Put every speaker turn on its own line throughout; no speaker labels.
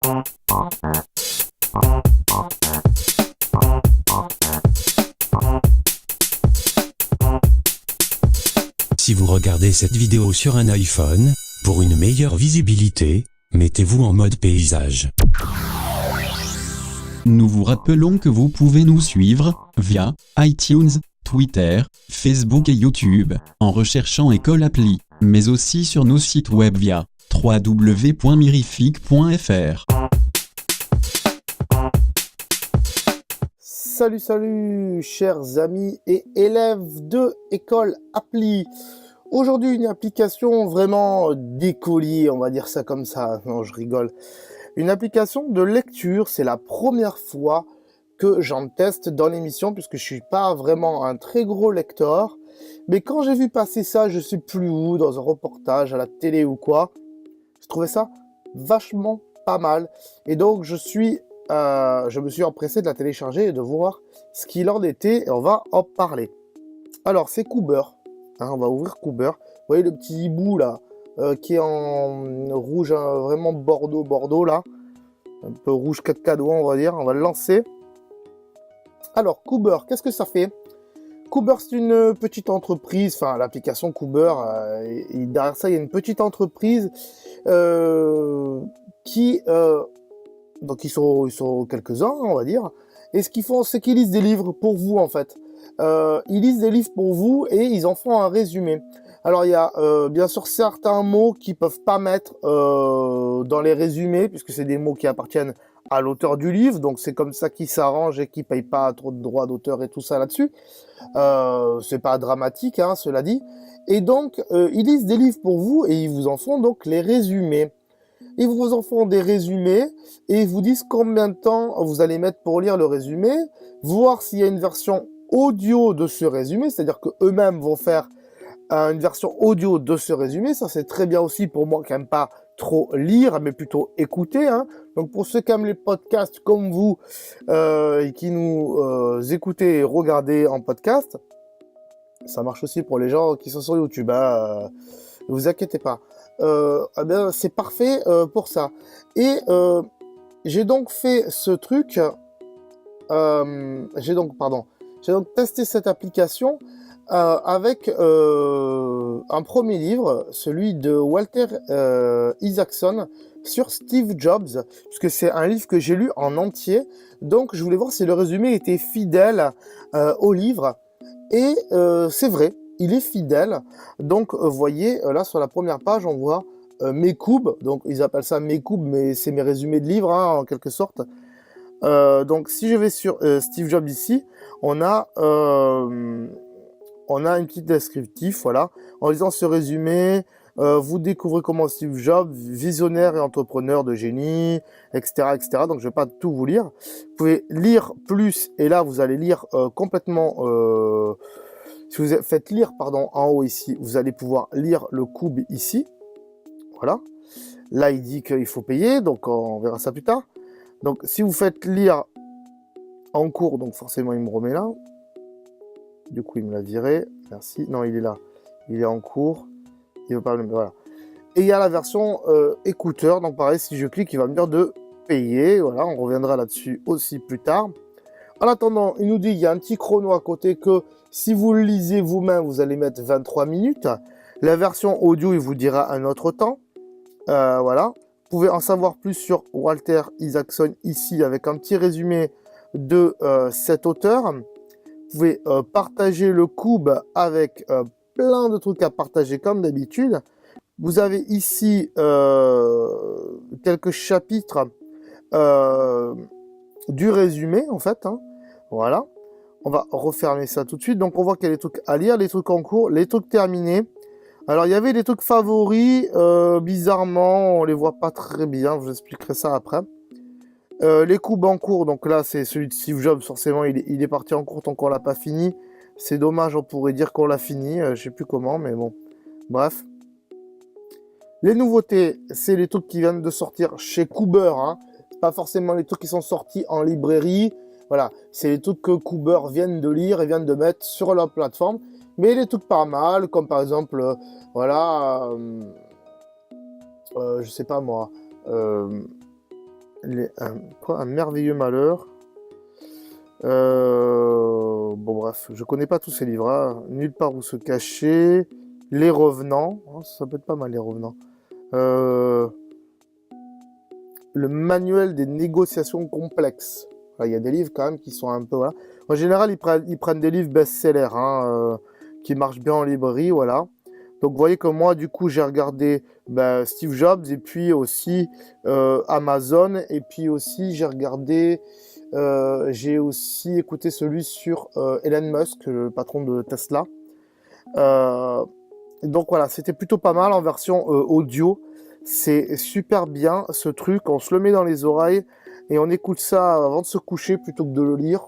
Si vous regardez cette vidéo sur un iPhone, pour une meilleure visibilité, mettez-vous en mode paysage.
Nous vous rappelons que vous pouvez nous suivre via iTunes, Twitter, Facebook et YouTube, en recherchant École Appli, mais aussi sur nos sites web via www.mirific.fr.
Salut, chers amis et élèves de École Appli. Aujourd'hui, une application vraiment d'écolier, on va dire ça comme ça. Non, je rigole. Une application de lecture, c'est la première fois que j'en teste dans l'émission, puisque je suis pas vraiment un très gros lecteur. Mais quand j'ai vu passer ça, je sais plus où, dans un reportage, à la télé ou quoi, je trouvais ça vachement pas mal. Et donc, je me suis empressé de la télécharger et de voir ce qu'il en était, et on va en parler. Alors, c'est Cooper. On va ouvrir Cooper. Vous voyez le petit hibou là, qui est en rouge, vraiment bordeaux là. Un peu rouge cacadois, on va dire. On va le lancer. Alors, Cooper, qu'est-ce que ça fait? Cooper, c'est une petite entreprise. Enfin, l'application Cooper, et derrière ça, il y a une petite entreprise qui... donc, ils sont quelques-uns, on va dire. Et ce qu'ils font, c'est qu'ils lisent des livres pour vous, en fait. Ils lisent des livres pour vous et ils en font un résumé. Alors, il y a bien sûr certains mots qu'ils peuvent pas mettre dans les résumés, puisque c'est des mots qui appartiennent à l'auteur du livre. Donc, c'est comme ça qu'ils s'arrangent et qu'ils payent pas trop de droits d'auteur et tout ça là-dessus. C'est pas dramatique, hein, cela dit. Et donc, ils lisent des livres pour vous et ils vous en font donc les résumés. Ils vous en font des résumés et ils vous disent combien de temps vous allez mettre pour lire le résumé, voir s'il y a une version audio de ce résumé, c'est-à-dire que eux-mêmes vont faire une version audio de ce résumé. Ça, c'est très bien aussi pour moi qui n'aime pas trop lire, mais plutôt écouter. Hein. Donc, pour ceux qui aiment les podcasts comme vous et qui nous écoutez et regardez en podcast, ça marche aussi pour les gens qui sont sur YouTube. Hein. Ne vous inquiétez pas. Eh bien, c'est parfait pour ça. Et j'ai donc fait ce truc. J'ai donc testé cette application avec un premier livre, celui de Walter Isaacson sur Steve Jobs, puisque c'est un livre que j'ai lu en entier. Donc, je voulais voir si le résumé était fidèle au livre. Et c'est vrai. Il est fidèle. Donc, vous voyez, là, sur la première page, on voit mes coups. Donc, ils appellent ça mes coups, mais c'est mes résumés de livres, hein, en quelque sorte. Donc, si je vais sur Steve Jobs ici, on a une petite descriptif, voilà. En lisant ce résumé, vous découvrez comment Steve Jobs, visionnaire et entrepreneur de génie, etc., etc. Donc, je vais pas tout vous lire. Vous pouvez lire plus, et là, vous allez lire complètement... si vous faites lire, pardon, en haut ici, vous allez pouvoir lire le coût ici. Voilà. Là, il dit qu'il faut payer, donc on verra ça plus tard. Donc, si vous faites lire en cours, donc forcément, il me remet là. Du coup, il me l'a viré. Merci. Non, il est là. Il est en cours. Il veut pas le mettre. Voilà. Et il y a la version écouteur. Donc, pareil, si je clique, il va me dire de payer. Voilà, on reviendra là-dessus aussi plus tard. En attendant, il nous dit qu'il y a un petit chrono à côté que si vous le lisez vous-même, vous allez mettre 23 minutes. La version audio, il vous dira un autre temps. Voilà. Vous pouvez en savoir plus sur Walter Isaacson ici avec un petit résumé de cet auteur. Vous pouvez partager le cube avec plein de trucs à partager comme d'habitude. Vous avez ici quelques chapitres du résumé en fait. Hein. Voilà. On va refermer ça tout de suite. Donc on voit qu'il y a des trucs à lire, les trucs en cours, les trucs terminés. Alors il y avait des trucs favoris, bizarrement, on les voit pas très bien, je vous expliquerai ça après. Les coups en cours, donc là c'est celui de Steve Jobs, forcément il est parti en cours tant qu'on l'a pas fini. C'est dommage, on pourrait dire qu'on l'a fini, je sais plus comment, mais bon. Bref. Les nouveautés, c'est les trucs qui viennent de sortir chez Cooper, hein. Pas forcément les trucs qui sont sortis en librairie. Voilà, c'est les trucs que Cooper viennent de lire et viennent de mettre sur leur plateforme. Mais les trucs pas mal, comme par exemple, voilà, je sais pas moi, Un merveilleux malheur. Bon bref, je connais pas tous ces livres, hein. Nulle part où se cacher. Les Revenants. Oh, ça peut être pas mal, Les Revenants. Le manuel des négociations complexes. Il y a des livres quand même qui sont un peu... Voilà. En général, ils prennent des livres best-sellers, hein, qui marchent bien en librairie, voilà. Donc vous voyez que moi, du coup, j'ai regardé Steve Jobs et puis aussi Amazon. Et puis aussi, j'ai aussi écouté celui sur Elon Musk, le patron de Tesla. Donc voilà, c'était plutôt pas mal en version audio. C'est super bien ce truc, on se le met dans les oreilles et on écoute ça avant de se coucher plutôt que de le lire.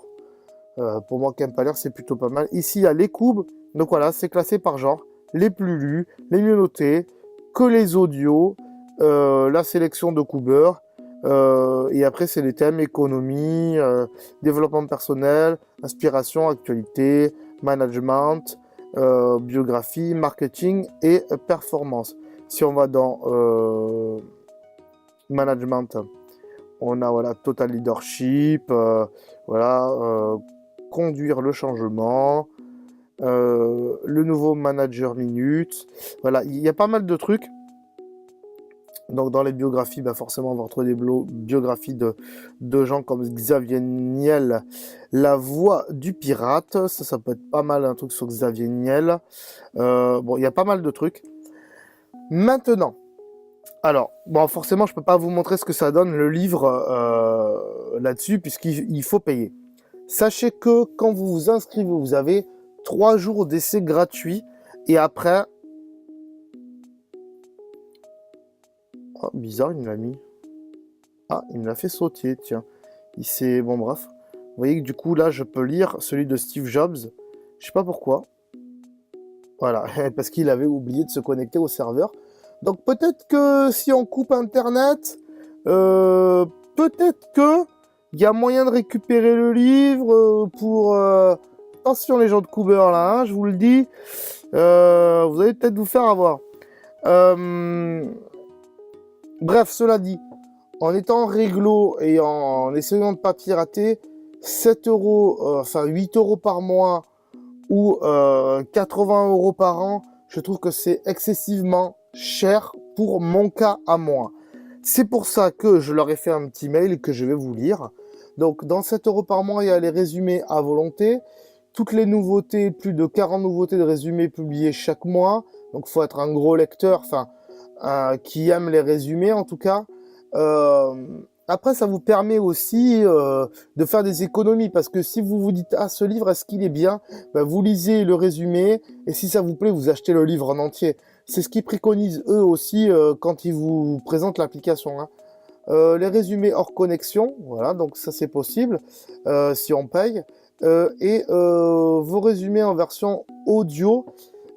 Pour moi qui n'aime pas lire, c'est plutôt pas mal. Ici, il y a les courbes, donc voilà, c'est classé par genre. Les plus lus, les mieux notés, que les audios, la sélection de Cooper, et après c'est les thèmes économie, développement personnel, inspiration, actualité, management, biographie, marketing et performance. Si on va dans management, on a voilà total leadership, conduire le changement, le nouveau manager minute. Voilà, il y a pas mal de trucs. Donc dans les biographies, forcément on va retrouver des biographies de gens comme Xavier Niel, la voix du pirate. Ça peut être pas mal un truc sur Xavier Niel. Bon, il y a pas mal de trucs. Maintenant, alors, bon, forcément, je peux pas vous montrer ce que ça donne, le livre, là-dessus, puisqu'il faut payer. Sachez que quand vous vous inscrivez, vous avez 3 jours d'essai gratuit, et après... Oh, bizarre, il me l'a mis. Ah, il me l'a fait sauter, tiens. Bon, bref. Vous voyez que du coup, là, je peux lire celui de Steve Jobs. Je sais pas pourquoi. Voilà, parce qu'il avait oublié de se connecter au serveur. Donc peut-être que si on coupe Internet, peut-être que il y a moyen de récupérer le livre pour... Attention les gens de Cooper là, hein, je vous le dis. Vous allez peut-être vous faire avoir. Bref, cela dit, en étant réglo et en essayant de ne pas pirater, 7 euros, 8 euros par mois ou 80 euros par an, je trouve que c'est excessivement cher pour mon cas à moi. C'est pour ça que je leur ai fait un petit mail que je vais vous lire. Donc, dans 7 euros par mois, il y a les résumés à volonté. Toutes les nouveautés, plus de 40 nouveautés de résumés publiés chaque mois. Donc, il faut être un gros lecteur, qui aime les résumés en tout cas. Après, ça vous permet aussi de faire des économies, parce que si vous vous dites « Ah, ce livre, est-ce qu'il est bien ?» vous lisez le résumé, et si ça vous plaît, vous achetez le livre en entier. C'est ce qu'ils préconisent eux aussi quand ils vous présentent l'application, hein. Les résumés hors connexion, voilà, donc ça c'est possible si on paye. Et vos résumés en version audio,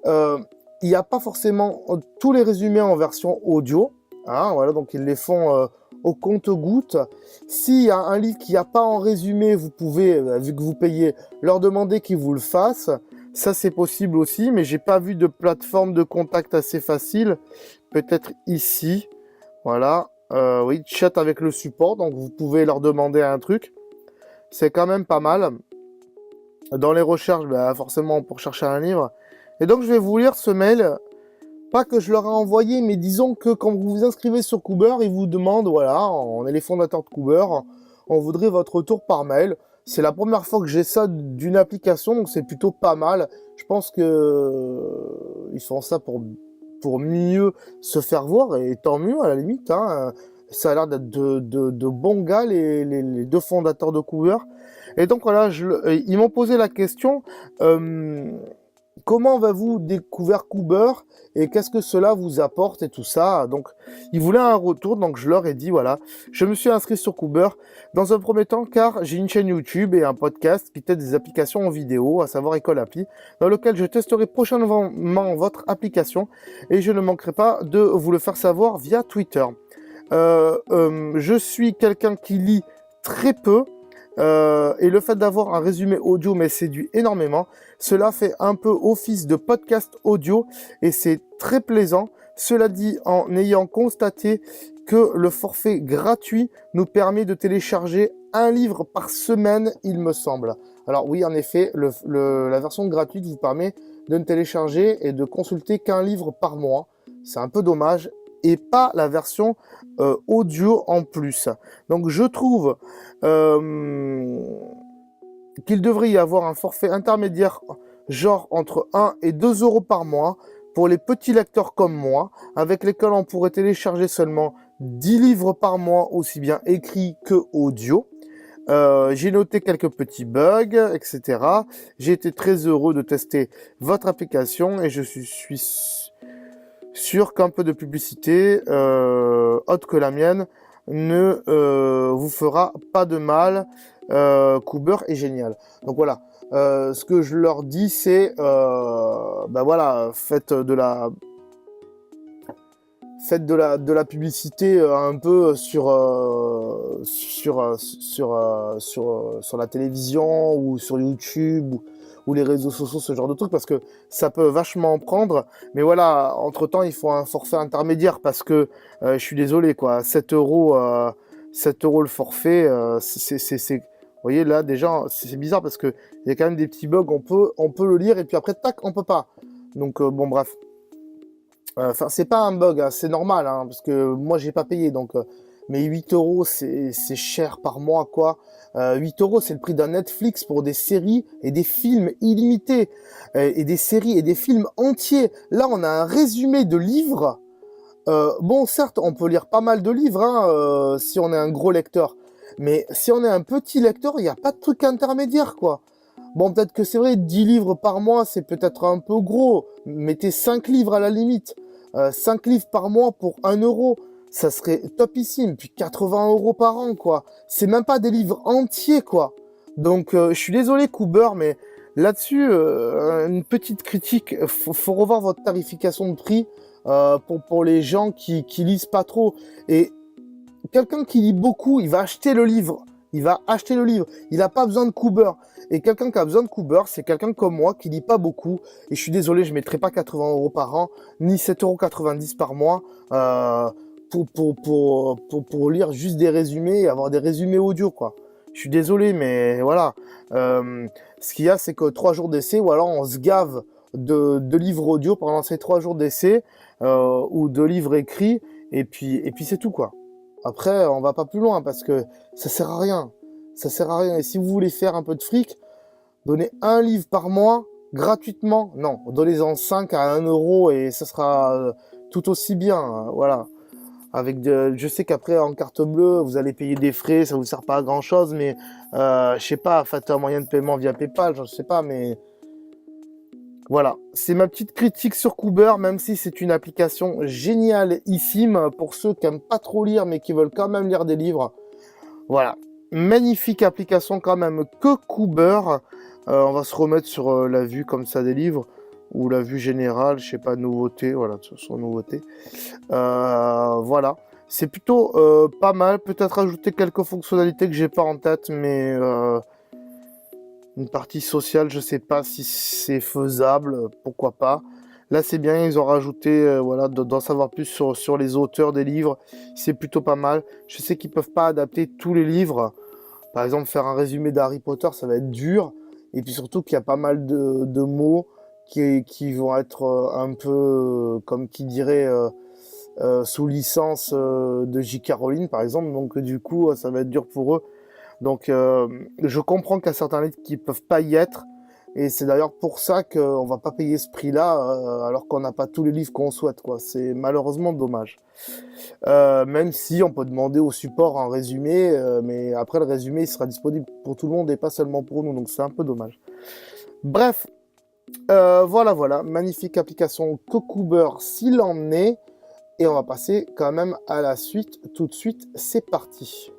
il n'y a pas forcément tous les résumés en version audio, hein, voilà, donc ils les font... au compte-gouttes. S'il y a un livre qui n'y a pas en résumé, vous pouvez, vu que vous payez, leur demander qu'ils vous le fassent. Ça, c'est possible aussi, mais j'ai pas vu de plateforme de contact assez facile. Peut-être ici. Voilà. Oui, chat avec le support, donc vous pouvez leur demander un truc. C'est quand même pas mal. Dans les recherches, forcément, pour chercher un livre. Et donc, je vais vous lire ce mail. Pas que je leur ai envoyé, mais disons que quand vous vous inscrivez sur Cooper, ils vous demandent, voilà, on est les fondateurs de Cooper, on voudrait votre retour par mail. C'est la première fois que j'ai ça d'une application, donc c'est plutôt pas mal. Je pense que ils font ça pour mieux se faire voir, et tant mieux à la limite, hein. Ça a l'air d'être de bons gars, les deux fondateurs de Cooper. Et donc voilà, ils m'ont posé la question... comment avez-vous découvert Cooper et qu'est-ce que cela vous apporte et tout ça? Donc, ils voulaient un retour, donc je leur ai dit, voilà, je me suis inscrit sur Cooper dans un premier temps car j'ai une chaîne YouTube et un podcast qui teste des applications en vidéo, à savoir École Appli, dans lequel je testerai prochainement votre application et je ne manquerai pas de vous le faire savoir via Twitter. Je suis quelqu'un qui lit très peu. Et le fait d'avoir un résumé audio me séduit énormément. Cela fait un peu office de podcast audio et c'est très plaisant. Cela dit, en ayant constaté que le forfait gratuit nous permet de télécharger un livre par semaine, il me semble. Alors oui, en effet, la version gratuite vous permet de ne télécharger et de consulter qu'un livre par mois. C'est un peu dommage. Et pas la version audio en plus. Donc je trouve qu'il devrait y avoir un forfait intermédiaire, genre entre 1 et 2 euros par mois, pour les petits lecteurs comme moi, avec lesquels on pourrait télécharger seulement 10 livres par mois, aussi bien écrits que audio. J'ai noté quelques petits bugs, etc. J'ai été très heureux de tester votre application et je suis sûr qu'un peu de publicité autre que la mienne ne vous fera pas de mal. Cooper est génial. Donc voilà, ce que je leur dis, c'est voilà, faites de la publicité un peu sur la télévision ou sur YouTube ou les réseaux sociaux, ce genre de trucs, parce que ça peut vachement en prendre. Mais voilà, entre-temps, il faut un forfait intermédiaire parce que je suis désolé, quoi. 7 euros le forfait, vous voyez, là, déjà, c'est bizarre parce qu'il y a quand même des petits bugs. On peut le lire et puis après, tac, on peut pas. Donc, bon, bref. Enfin, c'est pas un bug, hein, c'est normal, hein, parce que moi, j'ai pas payé. Donc, mais 8 euros, c'est cher par mois, quoi. 8 euros, c'est le prix d'un Netflix pour des séries et des films illimités. Et des séries et des films entiers. Là, on a un résumé de livres. Bon, certes, on peut lire pas mal de livres, hein, si on est un gros lecteur. Mais si on est un petit lecteur, il n'y a pas de truc intermédiaire, quoi. Bon, peut-être que c'est vrai, 10 livres par mois, c'est peut-être un peu gros. Mettez 5 livres à la limite. 5 livres par mois pour 1 euro. Ça serait topissime. Puis 80 euros par an, quoi. C'est même pas des livres entiers, quoi. Donc, je suis désolé, Cooper, mais là-dessus, une petite critique. Faut revoir votre tarification de prix pour les gens qui lisent pas trop. Et quelqu'un qui lit beaucoup, il va acheter le livre. Il n'a pas besoin de Cooper. Et quelqu'un qui a besoin de Cooper, c'est quelqu'un comme moi qui lit pas beaucoup. Et je suis désolé, je ne mettrai pas 80 euros par an, ni 7,90 € par mois pour lire juste des résumés et avoir des résumés audio, quoi. Je suis désolé, mais voilà. Ce qu'il y a, c'est que 3 jours d'essai, ou alors on se gave de livres audio pendant ces 3 jours d'essai, ou de livres écrits, et puis c'est tout, quoi. Après, on va pas plus loin parce que ça sert à rien. Ça sert à rien. Et si vous voulez faire un peu de fric, donnez un livre par mois gratuitement. Non, donnez-en 5 à 1 euro et ça sera tout aussi bien. Voilà. Je sais qu'après, en carte bleue, vous allez payer des frais, ça vous sert pas à grand chose, mais je sais pas, faites un moyen de paiement via PayPal, je sais pas, mais voilà, c'est ma petite critique sur Cooper, même si c'est une application génialissime pour ceux qui n'aiment pas trop lire, mais qui veulent quand même lire des livres. Voilà, magnifique application quand même que Cooper. On va se remettre sur la vue comme ça des livres, ou la vue générale, je sais pas, nouveauté, voilà, sur nouveauté. Voilà, c'est plutôt pas mal, peut-être ajouter quelques fonctionnalités que j'ai pas en tête, mais... une partie sociale, je sais pas si c'est faisable, pourquoi pas. Là, c'est bien, ils ont rajouté, voilà, d'en savoir plus sur les auteurs des livres. C'est plutôt pas mal. Je sais qu'ils peuvent pas adapter tous les livres. Par exemple, faire un résumé d'Harry Potter, ça va être dur. Et puis surtout qu'il y a pas mal de mots qui vont être un peu, comme qui dirait, sous licence de J.K. Rowling, par exemple. Donc, du coup, ça va être dur pour eux. Donc, je comprends qu'il y a certains livres qui peuvent pas y être, et c'est d'ailleurs pour ça qu'on va pas payer ce prix-là, alors qu'on n'a pas tous les livres qu'on souhaite, quoi. C'est malheureusement dommage. Même si on peut demander au support un résumé, mais après le résumé il sera disponible pour tout le monde et pas seulement pour nous, donc c'est un peu dommage. Bref, voilà, magnifique application Cooper s'il en est, et on va passer quand même à la suite. Tout de suite, c'est parti.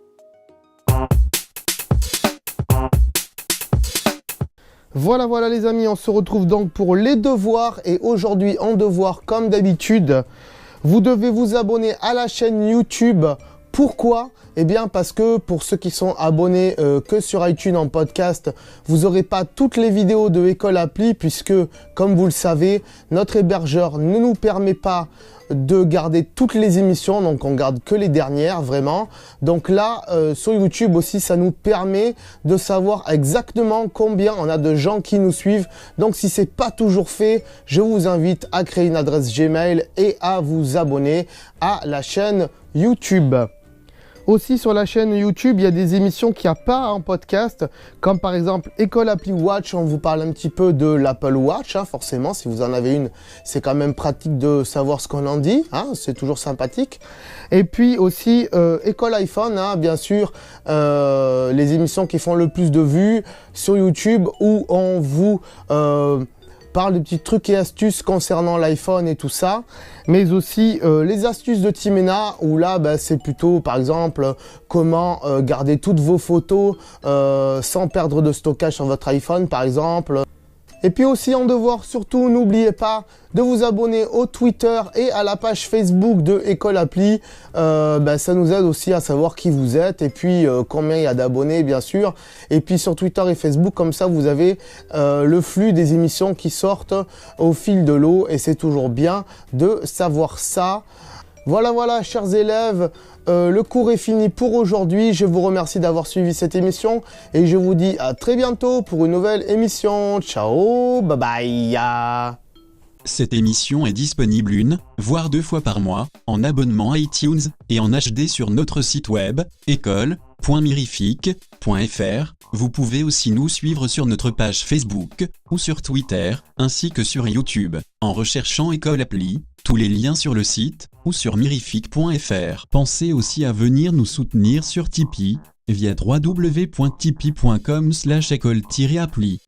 Voilà les amis, on se retrouve donc pour les devoirs, et aujourd'hui en devoir comme d'habitude, vous devez vous abonner à la chaîne YouTube Pourquoi ? Eh bien parce que pour ceux qui sont abonnés que sur iTunes en podcast, vous n'aurez pas toutes les vidéos de École Appli puisque, comme vous le savez, notre hébergeur ne nous permet pas de garder toutes les émissions, donc on garde que les dernières vraiment. Donc là, sur YouTube aussi, ça nous permet de savoir exactement combien on a de gens qui nous suivent. Donc si c'est pas toujours fait, je vous invite à créer une adresse Gmail et à vous abonner à la chaîne YouTube. Aussi sur la chaîne YouTube, il y a des émissions qu'il n'y a pas en podcast, comme par exemple École Appli Watch, on vous parle un petit peu de l'Apple Watch, forcément, si vous en avez une, c'est quand même pratique de savoir ce qu'on en dit, c'est toujours sympathique. Et puis aussi École iPhone, bien sûr, les émissions qui font le plus de vues sur YouTube, où on vous parle de petits trucs et astuces concernant l'iPhone et tout ça, mais aussi les astuces de Timena, où là c'est plutôt par exemple comment garder toutes vos photos sans perdre de stockage sur votre iPhone par exemple. Et puis aussi en devoir, surtout n'oubliez pas de vous abonner au Twitter et à la page Facebook de École Appli. Ça nous aide aussi à savoir qui vous êtes et puis combien il y a d'abonnés bien sûr. Et puis sur Twitter et Facebook, comme ça vous avez le flux des émissions qui sortent au fil de l'eau et c'est toujours bien de savoir ça. Voilà, chers élèves, le cours est fini pour aujourd'hui. Je vous remercie d'avoir suivi cette émission et je vous dis à très bientôt pour une nouvelle émission. Ciao, bye bye.
Cette émission est disponible une, voire 2 fois par mois, en abonnement iTunes et en HD sur notre site web, école.mirific.fr. Vous pouvez aussi nous suivre sur notre page Facebook ou sur Twitter, ainsi que sur YouTube, en recherchant École Appli. Tous les liens sur le site ou sur mirific.fr. Pensez aussi à venir nous soutenir sur Tipeee via www.tipeee.com/école-appli.